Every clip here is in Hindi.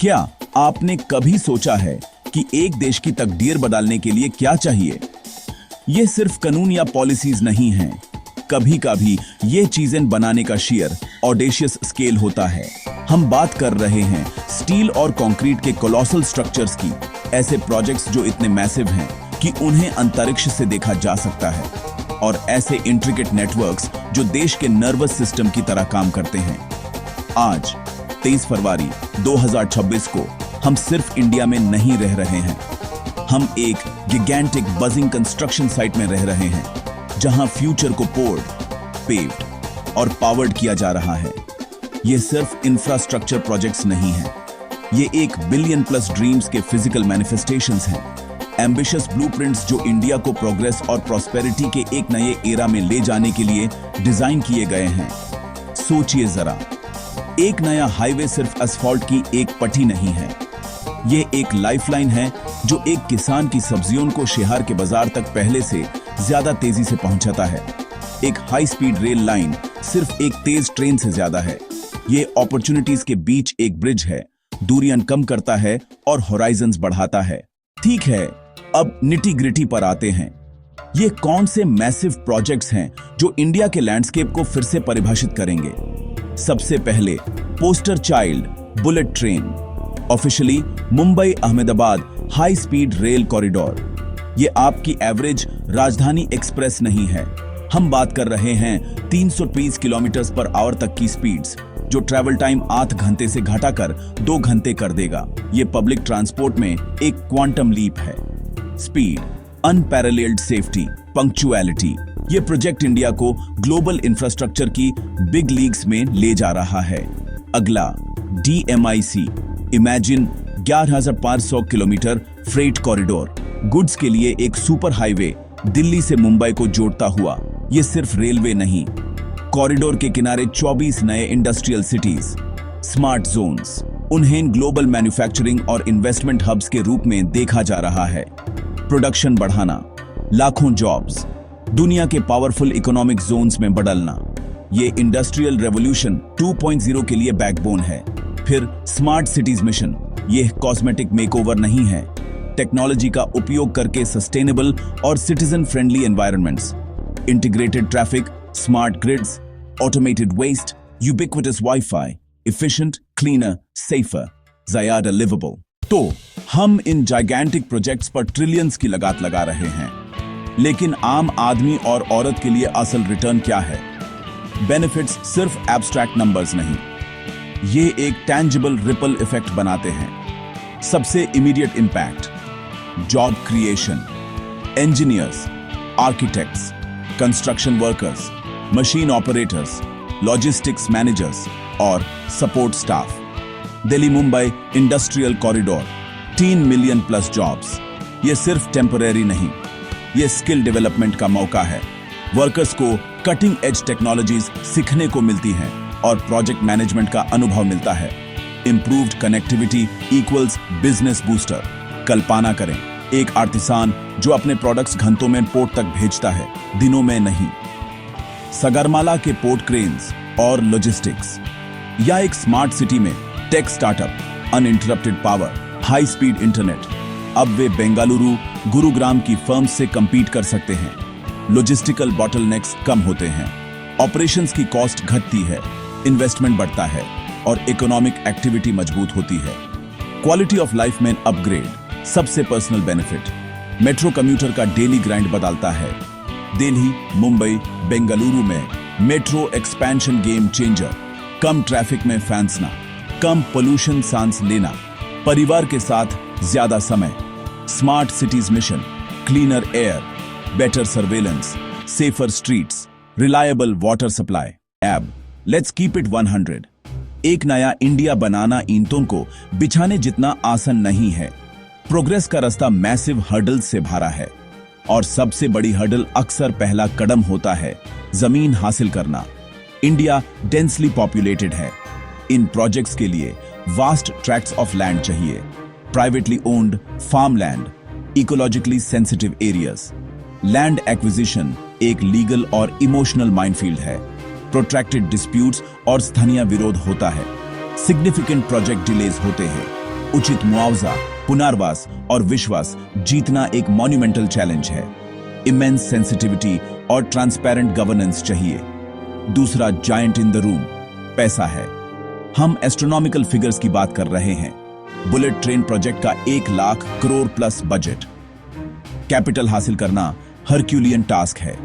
क्या आपने कभी सोचा है कि एक देश की तकदीर बदलने के लिए क्या चाहिए? ये सिर्फ कानून या पॉलिसीज नहीं हैं। कभी कभी ये चीजें बनाने का शेयर ऑडेशियस स्केल होता है। हम बात कर रहे हैं स्टील और कंक्रीट के कोलोसल स्ट्रक्चर्स की, ऐसे प्रोजेक्ट्स जो इतने मैसिव हैं कि उन्हें अंतरिक्ष से देखा जा सकता है, और ऐसे इंट्रिकेट नेटवर्क्स जो देश के नर्वस सिस्टम की तरह काम करते हैं। आज 23 फरवरी 2026 को हम सिर्फ इंडिया में नहीं रह रहे हैं, हम एक गिगैंटिक बजिंग कंस्ट्रक्शन साइट में रह रहे हैं, जहां फ्यूचर को पोर्ड, पेव्ड और पावर्ड किया जा रहा है। ये सिर्फ इंफ्रास्ट्रक्चर प्रोजेक्ट्स नहीं हैं, ये 1 बिलियन प्लस ड्रीम्स के फिजिकल मैनिफेस्टेशंस हैं, एम्बिशियस ब्लूप्रिंट्स जो इंडिया को प्रोग्रेस और प्रॉस्पेरिटी के एक नए एरा में ले जाने के लिए डिजाइन किए गए हैं। सोचिए जरा, एक नया हाईवे सिर्फ असफॉल्ट की एक पट्टी नहीं है, ये एक लाइफलाइन है जो एक किसान की सब्जियों को शहर के बाजार तक पहले से ज्यादा तेजी से पहुंचाता है। एक हाई स्पीड रेल लाइन सिर्फ एक तेज ट्रेन से ज्यादा है। ये अपॉर्चुनिटीज के बीच एक ब्रिज है, दूरियां कम करता है और होराइजन्स बढ़ाता है। ठीक है, अब निटी ग्रिटी पर आते हैं। ये कौन से मैसिव प्रोजेक्ट्स हैं जो इंडिया के लैंडस्केप को फिर से परिभाषित करेंगे? सबसे पहले poster child bullet train, officially Mumbai Ahmedabad high speed rail corridor. ये आपकी एवरेज राजधानी एक्सप्रेस नहीं है, हम बात कर रहे हैं 320 किलोमीटर पर आवर तक की स्पीड्स, जो ट्रैवल टाइम 8 घंटे से घटाकर 2 घंटे कर देगा। ये पब्लिक ट्रांसपोर्ट में एक क्वांटम लीप है। स्पीड, अनपैरेलल्ड सेफ्टी, पंक्चुअलिटी, ये प्रोजेक्ट इंडिया को ग्लोबल इंफ्रास्ट्रक्चर की बिग लीग्स में ले जा रहा है। अगला DMIC, imagine 11,500 kilometre freight corridor, goods के लिए एक सुपर हाईवे दिल्ली से मुंबई को जोड़ता हुआ। ये सिर्फ रेलवे नहीं, कॉरिडोर के किनारे 24 नए इंडस्ट्रियल सिटीज, स्मार्ट जोन्स, उन्हें ग्लोबल मैन्युफैक्चरिंग और इन्वेस्टमेंट हब्स के रूप में देखा जा रहा है। प्रोडक्शन बढ़ाना, लाखों जॉब्स, दुनिया के पावरफुल इकोनॉमिक जोन्स में बदलना, ये इंडस्ट्रियल रेवोल्यूशन 2.0 के लिए बैकबोन है। फिर स्मार्ट सिटीज मिशन, ये कॉस्मेटिक मेकओवर नहीं है, टेक्नोलॉजी का उपयोग करके सस्टेनेबल और citizen friendly environments, integrated traffic, smart grids, automated waste, ubiquitous wifi, efficient, cleaner, safer, ज़्यादा लिवेबल। तो हम इन जाइगेंटिक प्रोजेक्ट्स पर ट्रिलियंस की लगात लगा रहे हैं, लेकिन आम आदमी और औरत के लिए असल रिटर्न क्या है? बेनिफिट्स सिर्फ एब्स्ट्रैक्ट नंबर्स नहीं, ये एक टैंजिबल रिपल इफेक्ट बनाते हैं। सबसे immediate impact, job creation, engineers, architects, construction workers, machine operators, logistics managers और support staff. Delhi Mumbai industrial corridor, 3 million plus jobs. ये सिर्फ टेम्परेरी नहीं, ये स्किल डेवलपमेंट का मौका है। वर्कर्स को कटिंग एज टेक्नोलॉजीज सीखने को मिलती हैं और प्रोजेक्ट मैनेजमेंट का अनुभव मिलता है। Improved connectivity equals business booster. कल्पना करें, एक आर्टिसान जो अपने प्रोडक्ट्स घंटों में पोर्ट तक भेजता है, दिनों में नहीं। सगरमाला के पोर्ट क्रेन्स और लॉजिस्टिक्स, या एक स्मार्ट सिटी में tech startup, uninterrupted power, high speed internet. अब वे बेंगलुरु, गुरुग्राम की फर्म्स से कंपीट कर सकते हैं। लॉजिस्टिकल बॉटलनेक्स कम होते हैं, ऑपरेशंस की कॉस्ट घटती है, इन्वेस्टमेंट बढ़ता है और इकोनॉमिक एक्टिविटी मजबूत होती है। क्वालिटी ऑफ लाइफ में अपग्रेड, सबसे पर्सनल बेनिफिट, मेट्रो कम्यूटर का डेली ग्राइंड बदलता है। दिल्ली, मुंबई, बेंगलुरु में मेट्रो एक्सपेंशन गेम चेंजर। कम ट्रैफिक में फैंसना, कम पोल्यूशन सांस लेना, परिवार के साथ ज्यादा समय। Smart cities mission, cleaner air, better surveillance, safer streets, reliable water supply. एब लेट्स कीप इट 100। एक नया इंडिया बनाना ईंटों को बिछाने जितना आसान नहीं है। प्रोग्रेस का रास्ता मैसिव हर्डल्स से भरा है, और सबसे बड़ी हर्डल अक्सर पहला कदम होता है, जमीन हासिल करना। इंडिया डेंसली पॉपुलेटेड है, इन प्रोजेक्ट्स के लिए वास्ट ट्रैक्ट्स ऑफ लैंड चाहिए, privately owned farmland, ecologically sensitive areas. Land acquisition एक लीगल और इमोशनल माइनफील्ड है। प्रोट्रैक्टेड डिस्प्यूट्स और स्थानीय विरोध होता है। सिग्निफिकेंट प्रोजेक्ट डिलेज होते हैं। उचित मुआवजा, पुनर्वास और विश्वास जीतना एक मॉन्यूमेंटल चैलेंज है। इमेंस सेंसिटिविटी और ट्रांसपेरेंट गवर्नेंस चाहिए। दूसरा जायंट इन द रूम पैसा है। हम एस्ट्रोनॉमिकल फिगर्स की बात कर रहे हैं। बुलेट ट्रेन प्रोजेक्ट का 1 lakh crore plus budget. Capital हासिल करना हरक्यूलियन टास्क है।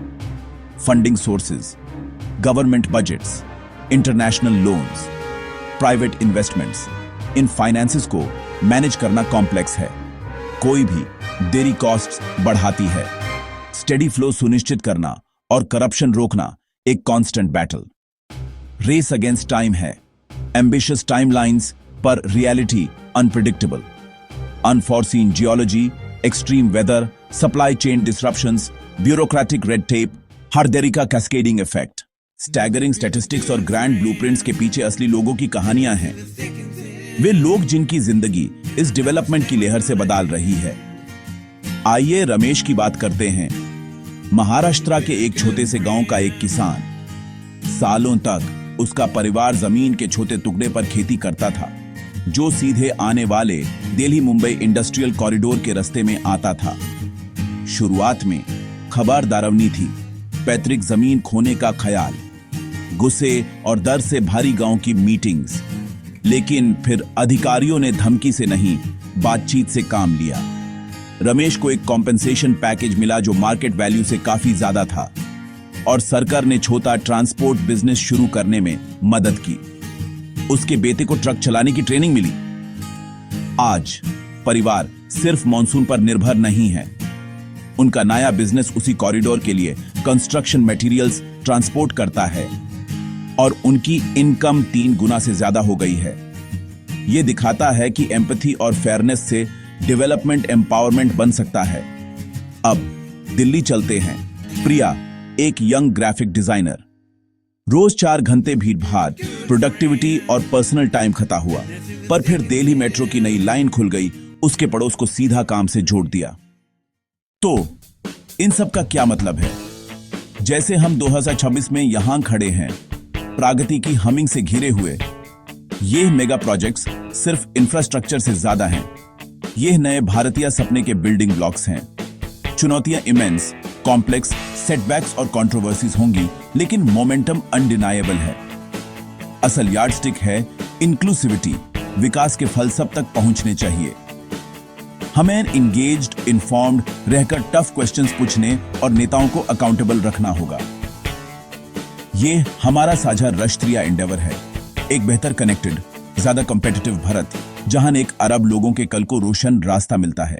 Funding sources, government budgets, international loans, private investments, इन फाइनेंसेस को मैनेज करना कॉम्प्लेक्स है। कोई भी देरी कॉस्ट्स बढ़ाती है। स्टेडी फ्लो सुनिश्चित करना और करप्शन रोकना एक constant battle. Race against time है। एम्बिशियस टाइमलाइंस पर reality unpredictable. Unforeseen geology, extreme weather, supply chain disruptions, bureaucratic red tape, हर देरी का कैस्केडिंग इफेक्ट। स्टैगरिंग स्टैटिस्टिक्स और ग्रैंड ब्लूप्रिंट्स के पीछे असली लोगों की कहानियां हैं। वे लोग जिनकी जिंदगी इस डेवलपमेंट की लहर से बदल रही है। आइए रमेश की बात करते हैं। महाराष्ट्र के एक छोटे से गांव का एक किसान। सालों तक उसका परिवार जमीन के छोटे टुकड़े पर खेती करता था, जो सीधे आने वाले दिल्ली मुंबई इंडस्ट्रियल कॉरिडोर के रास्ते में आता था। शुरुआत में खबर डरावनी थी। पैतृक जमीन खोने का ख्याल, गुस्से और डर से भारी गांव की मीटिंग्स। लेकिन फिर अधिकारियों ने धमकी से नहीं, बातचीत से काम लिया। रमेश को एक कॉम्पेंसेशन पैकेज मिला जो मार्केट वैल्यू से काफी ज्यादा था, और सरकार ने छोटा ट्रांसपोर्ट बिजनेस शुरू करने में मदद की। उसके बेटे को ट्रक चलाने की ट्रेनिंग मिली। आज परिवार सिर्फ मॉनसून पर निर्भर नहीं है। उनका नया बिजनेस उसी कॉरिडोर के लिए कंस्ट्रक्शन मटेरियल्स ट्रांसपोर्ट करता है, और उनकी इनकम 3 गुना से ज्यादा हो गई है। यह दिखाता है कि एम्पैथी और फेयरनेस से डेवलपमेंट एम्पावरमेंट बन सकता है। अब दिल्ली चलते हैं। प्रिया एक यंग ग्राफिक डिजाइनर। रोज 4 घंटे भीड़ भाड़, प्रोडक्टिविटी और पर्सनल टाइम खता हुआ, पर फिर दिल्ली मेट्रो की नई लाइन खुल गई। उसके पड़ोस को सीधा काम से जोड़ दिया। तो इन सब का क्या मतलब है? जैसे हम 2026 में यहां खड़े हैं, प्रगति की हमिंग से घिरे हुए। ये मेगा प्रोजेक्ट्स सिर्फ इंफ्रास्ट्रक्चर से ज्यादा हैं। ये नए भारतीय सपने के बिल्डिंग ब्लॉक्स हैं। चुनौतियां इमेंस, कॉम्प्लेक्स, सेटबैक्स और कंट्रोवर्सीज होंगी, लेकिन मोमेंटम अनडिनाएबल है। असल यार्डस्टिक है इंक्लूसिविटी। विकास के फल सब तक पहुंचने चाहिए। हमें इंगेज्ड, इन्फॉर्म्ड रहकर टफ क्वेश्चंस पूछने और नेताओं को अकाउंटेबल रखना होगा। ये हमारा साझा राष्ट्रीय एंडेवर है। एक बेहतर कनेक्टेड, ज्यादा कॉम्पिटिटिव भारत, जहां एक अरब लोगों के कल को रोशन रास्ता मिलता है।